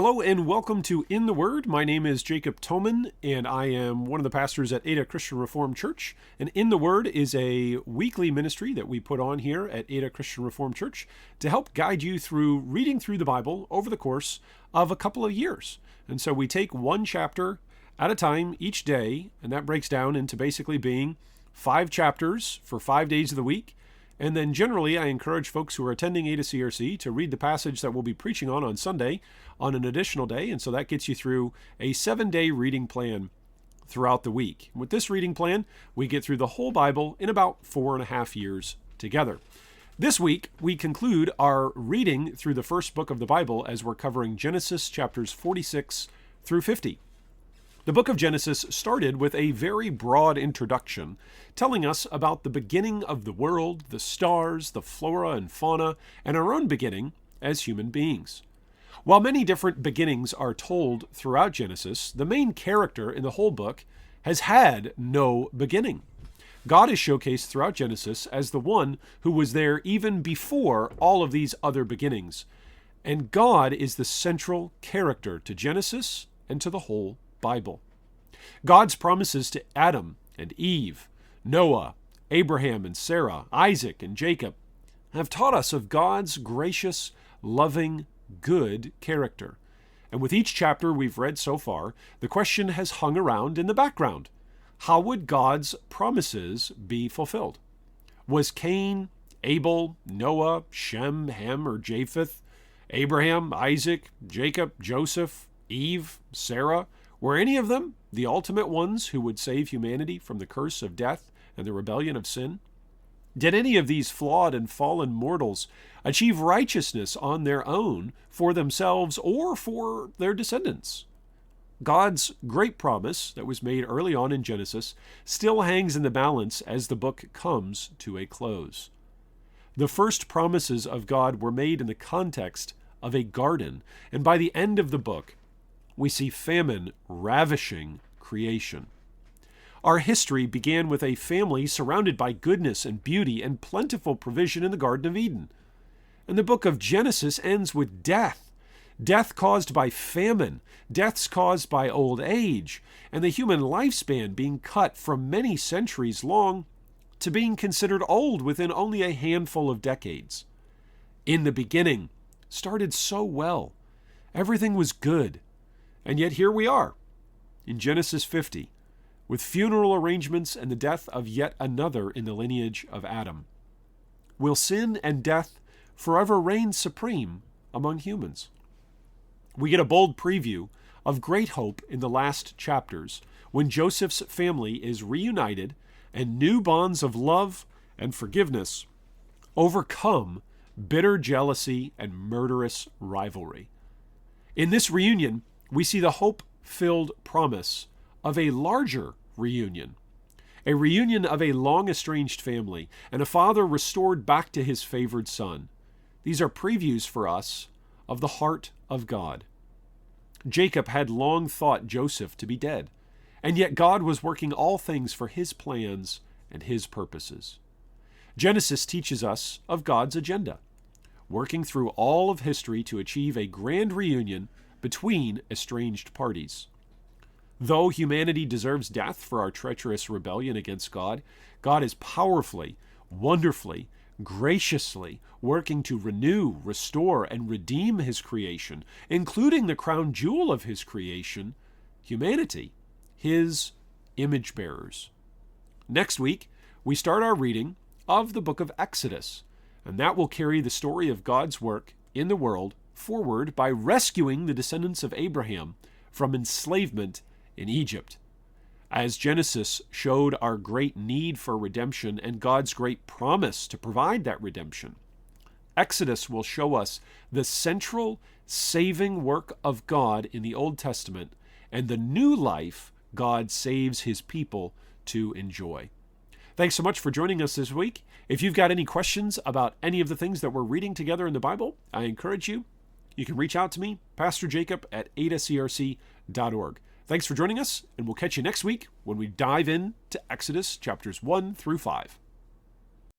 Hello and welcome to In the Word. My name is Jacob Toman and I am one of the pastors at Ada Christian Reformed Church. And In the Word is a weekly ministry that we put on here at Ada Christian Reformed Church to help guide you through reading through the Bible over the course of a couple of years. And so we take one chapter at a time each day, and that breaks down into basically being 5 chapters for 5 days of the week. And then generally, I encourage folks who are attending Ada CRC to read the passage that we'll be preaching on Sunday on an additional day. And so that gets you through a 7-day reading plan throughout the week. With this reading plan, we get through the whole Bible in about 4.5 years together. This week, we conclude our reading through the first book of the Bible as we're covering Genesis chapters 46 through 50. The book of Genesis started with a very broad introduction, telling us about the beginning of the world, the stars, the flora and fauna, and our own beginning as human beings. While many different beginnings are told throughout Genesis, the main character in the whole book has had no beginning. God is showcased throughout Genesis as the one who was there even before all of these other beginnings. And God is the central character to Genesis and to the whole Bible. God's promises to Adam and Eve, Noah, Abraham and Sarah, Isaac and Jacob have taught us of God's gracious, loving, good character. And with each chapter we've read so far, the question has hung around in the background. How would God's promises be fulfilled? Was Cain, Abel, Noah, Shem, Ham, or Japheth, Abraham, Isaac, Jacob, Joseph, Eve, Sarah, were any of them the ultimate ones who would save humanity from the curse of death and the rebellion of sin? Did any of these flawed and fallen mortals achieve righteousness on their own for themselves or for their descendants? God's great promise that was made early on in Genesis still hangs in the balance as the book comes to a close. The first promises of God were made in the context of a garden, and by the end of the book, we see famine ravishing creation. Our history began with a family surrounded by goodness and beauty and plentiful provision in the Garden of Eden. And the book of Genesis ends with death. Death caused by famine, deaths caused by old age, and the human lifespan being cut from many centuries long to being considered old within only a handful of decades. In the beginning, started so well. Everything was good. And yet here we are, in Genesis 50, with funeral arrangements and the death of yet another in the lineage of Adam. Will sin and death forever reign supreme among humans? We get a bold preview of great hope in the last chapters, when Joseph's family is reunited and new bonds of love and forgiveness overcome bitter jealousy and murderous rivalry. In this reunion, we see the hope-filled promise of a larger reunion, a reunion of a long-estranged family, and a father restored back to his favored son. These are previews for us of the heart of God. Jacob had long thought Joseph to be dead, and yet God was working all things for his plans and his purposes. Genesis teaches us of God's agenda, working through all of history to achieve a grand reunion between estranged parties. Though humanity deserves death for our treacherous rebellion against God, God is powerfully, wonderfully, graciously working to renew, restore, and redeem his creation, including the crown jewel of his creation, humanity, his image bearers. Next week, we start our reading of the book of Exodus, and that will carry the story of God's work in the world forward by rescuing the descendants of Abraham from enslavement in Egypt. As Genesis showed our great need for redemption and God's great promise to provide that redemption, Exodus will show us the central saving work of God in the Old Testament and the new life God saves his people to enjoy. Thanks so much for joining us this week. If you've got any questions about any of the things that we're reading together in the Bible, I encourage you can reach out to me, Pastor Jacob at adacrc.org. Thanks for joining us, and we'll catch you next week when we dive into Exodus chapters 1 through 5.